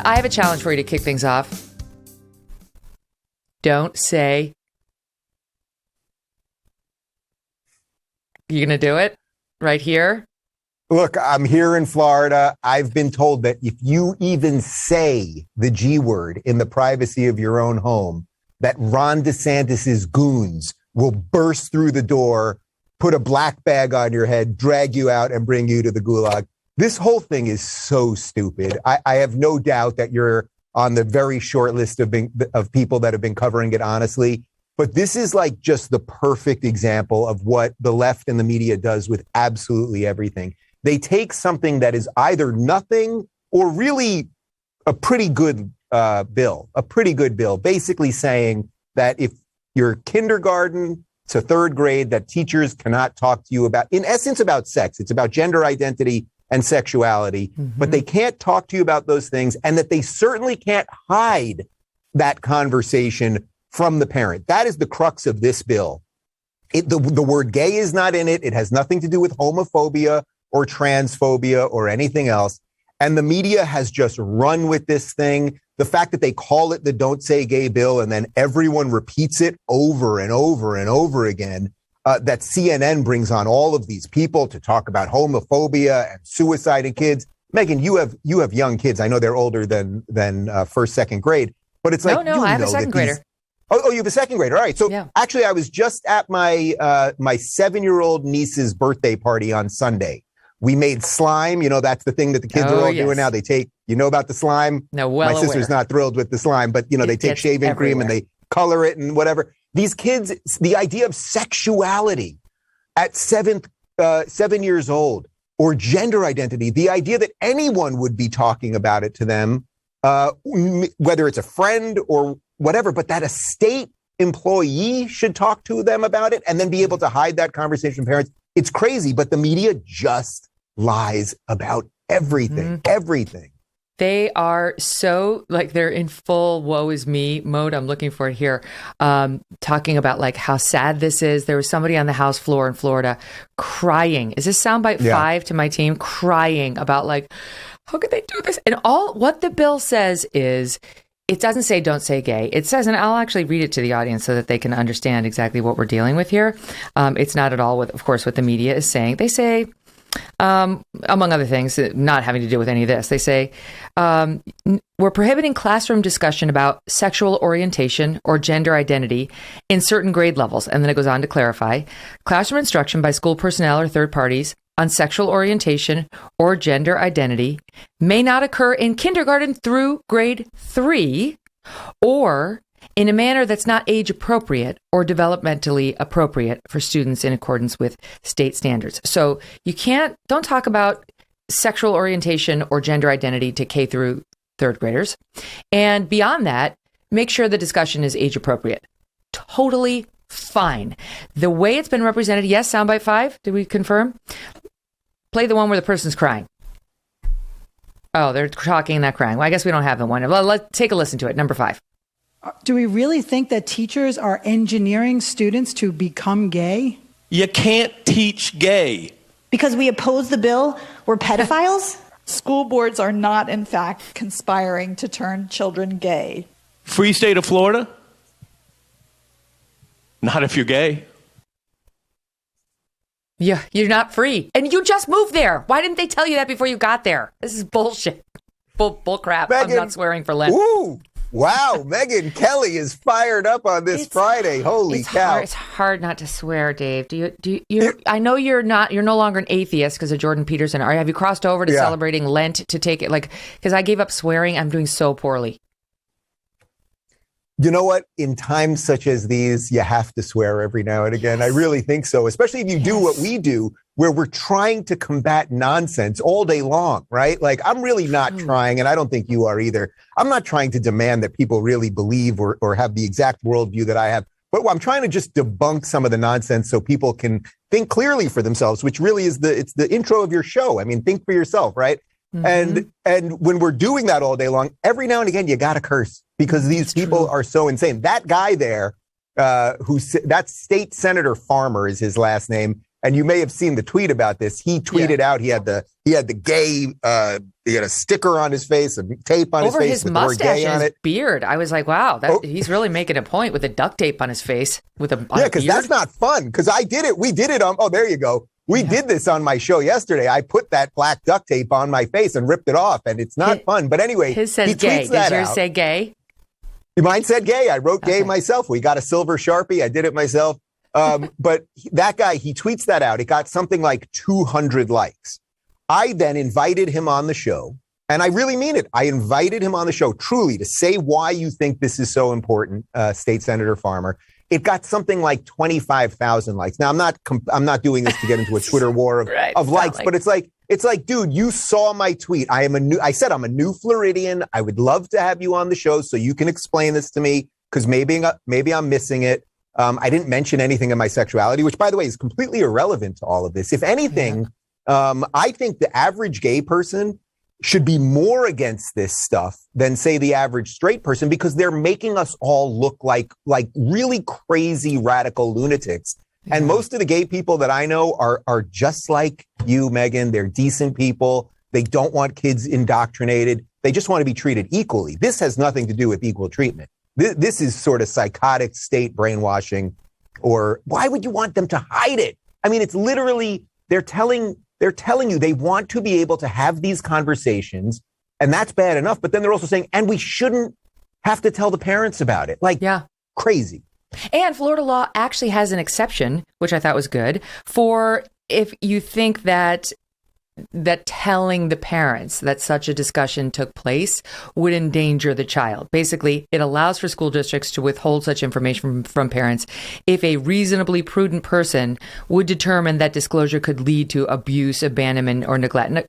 I have a challenge for you to kick things off. Don't say. You going to do it right here? Look, I'm here in Florida. I've been told that if you even say the G word in the privacy of your own home, that Ron DeSantis's goons will burst through the door, put a black bag on your head, drag you out, and bring you to the gulag. This whole thing is so stupid. I have no doubt that you're on the very short list of people that have been covering it honestly. But this is like just the perfect example of what the left and the media does with absolutely everything. They take something that is either nothing or really a pretty good bill, basically saying that if you're kindergarten to third grade, that teachers cannot talk to you about, in essence, about sex. It's about gender identity and sexuality, but they can't talk to you about those things, and that they certainly can't hide that conversation from the parent. That is the crux of this bill. The word gay is not in it. It has nothing to do with homophobia or transphobia or anything else. And the media has just run with this thing. The fact that they call it the Don't Say Gay bill and then everyone repeats it over and over and over again, that CNN brings on all of these people to talk about homophobia and suicide in kids. Megyn, you have young kids. I know they're older than first, second grade, but it's like, no, I have a second grader. Oh, you have a second grader. All right. So actually, I was just at my 7-year-old niece's birthday party on Sunday. We made slime. You know, that's the thing that the kids are all doing now. They take, about the slime? No, well, my sister's not thrilled with the slime, but, they take shaving cream and they color it and whatever. These kids, the idea of sexuality at 7 years old or gender identity, the idea that anyone would be talking about it to them, whether it's a friend or whatever, but that a state employee should talk to them about it and then be able to hide that conversation from parents. It's crazy, but the media just lies about everything, everything. They are so they're in full woe is me mode. I'm looking for it here. Talking about how sad this is. There was somebody on the House floor in Florida crying. Is this soundbite 5 to my team? Crying about how could they do this? And all what the bill says is, it doesn't say don't say gay. It says, and I'll actually read it to the audience so that they can understand exactly what we're dealing with here. It's not at all of course, what the media is saying. They say, among other things, not having to do with any of this, they say, we're prohibiting classroom discussion about sexual orientation or gender identity in certain grade levels. And then it goes on to clarify, classroom instruction by school personnel or third parties on sexual orientation or gender identity may not occur in kindergarten through grade 3 or in a manner that's not age appropriate or developmentally appropriate for students in accordance with state standards. So don't talk about sexual orientation or gender identity to K through third graders. And beyond that, make sure the discussion is age appropriate. Totally fine. The way it's been represented, yes, soundbite 5, did we confirm? Play the one where the person's crying. Oh, they're talking and not crying. Well, I guess we don't have the one. Well, let's take a listen to it. Number 5. Do we really think that teachers are engineering students to become gay? You can't teach gay. Because we oppose the bill, we're pedophiles? School boards are not, in fact, conspiring to turn children gay. Free state of Florida? Not if you're gay. Yeah, you're not free. And you just moved there. Why didn't they tell you that before you got there? This is bullshit. Bull crap. Megyn, I'm not swearing for Lent. Ooh, wow. Megyn Kelly is fired up on this Friday. Holy cow. It's hard not to swear, Dave. I know you're no longer an atheist because of Jordan Peterson. Have you crossed over to celebrating Lent to take it because I gave up swearing. I'm doing so poorly. You know what? In times such as these, you have to swear every now and again. I really think so, especially if you do what we do, where we're trying to combat nonsense all day long, right? I'm really not trying, and I don't think you are either. I'm not trying to demand that people really believe or have the exact worldview that I have, but I'm trying to just debunk some of the nonsense so people can think clearly for themselves, which really is it's the intro of your show. I mean, think for yourself, right? Mm-hmm. And when we're doing that all day long, every now and again, you got to curse because these people are so insane. That guy there, that state senator Farmer is his last name. and you may have seen the tweet about this. He tweeted out he had the gay he had a sticker on his face, a tape on over his face his with the word mustache gay and on his it. beard. I was like, wow, he's really making a point with the duct tape on his face with a Yeah, because that's not fun. Because I did it. We did it on. Oh, there you go. We did this on my show yesterday. I put that black duct tape on my face and ripped it off, and it's not fun. But anyway, his says he gay. tweets that Does yours out. say gay? Mine said gay. I wrote gay myself. We got a silver Sharpie. I did it myself. But that guy, he tweets that out. It got something like 200 likes. I then invited him on the show, and I really mean it. I invited him on the show truly to say why you think this is so important, State Senator Farmer. It got something like 25,000 likes. Now, I'm not doing this to get into a Twitter war of likes, but it's like, dude, you saw my tweet. I said I'm a new Floridian. I would love to have you on the show so you can explain this to me, because maybe I'm missing it. I didn't mention anything of my sexuality, which, by the way, is completely irrelevant to all of this. If anything, I think the average gay person should be more against this stuff than, say, the average straight person, because they're making us all look like really crazy radical lunatics. And most of the gay people that I know are just like you, Megyn. They're decent people. They don't want kids indoctrinated. They just want to be treated equally. This has nothing to do with equal treatment. This is sort of psychotic state brainwashing. Or why would you want them to hide it? I mean, it's literally, they're telling you they want to be able to have these conversations, and that's bad enough. But then they're also saying, and we shouldn't have to tell the parents about it. Crazy. And Florida law actually has an exception, which I thought was good, for if you think that telling the parents that such a discussion took place would endanger the child. Basically, it allows for school districts to withhold such information from parents if a reasonably prudent person would determine that disclosure could lead to abuse, abandonment, or neglect.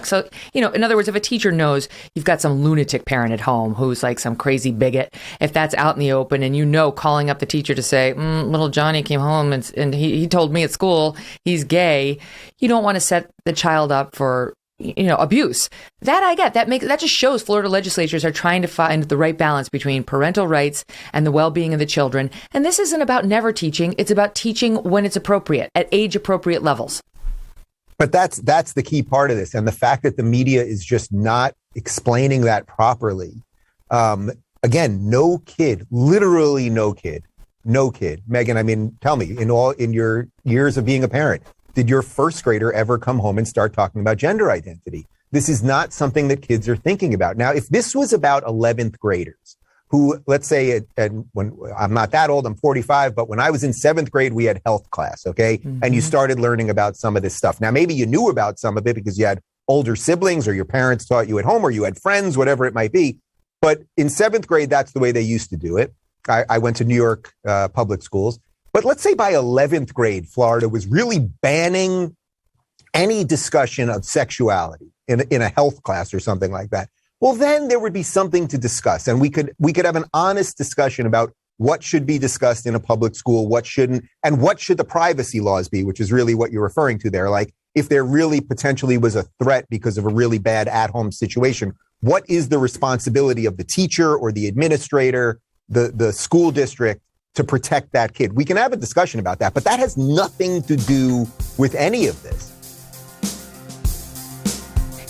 So, in other words, if a teacher knows you've got some lunatic parent at home who's like some crazy bigot, if that's out in the open and calling up the teacher to say, little Johnny came home and he told me at school he's gay, you don't want to set the child up for abuse. That I get. That just shows Florida legislatures are trying to find the right balance between parental rights and the well-being of the children. And this isn't about never teaching. It's about teaching when it's appropriate, at age-appropriate levels. But that's the key part of this. And the fact that the media is just not explaining that properly. Again, no kid, literally no kid. Megyn, I mean, tell me, in your years of being a parent, did your first grader ever come home and start talking about gender identity? This is not something that kids are thinking about. Now, if this was about 11th graders who, let's say, and when I'm not that old, I'm 45, but when I was in 7th grade, we had health class, okay? Mm-hmm. And you started learning about some of this stuff. Now, maybe you knew about some of it because you had older siblings or your parents taught you at home or you had friends, whatever it might be. But in 7th grade, that's the way they used to do it. I went to New York public schools. But let's say by 11th grade, Florida was really banning any discussion of sexuality in a health class or something like that. Well, then there would be something to discuss, and we could have an honest discussion about what should be discussed in a public school, what shouldn't, and what should the privacy laws be, which is really what you're referring to there. Like, if there really potentially was a threat because of a really bad at-home situation, what is the responsibility of the teacher or the administrator, the school district, to protect that kid? We can have a discussion about that, but that has nothing to do with any of this.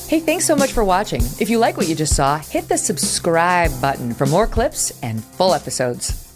Hey, thanks so much for watching. If you like what you just saw, hit the subscribe button for more clips and full episodes.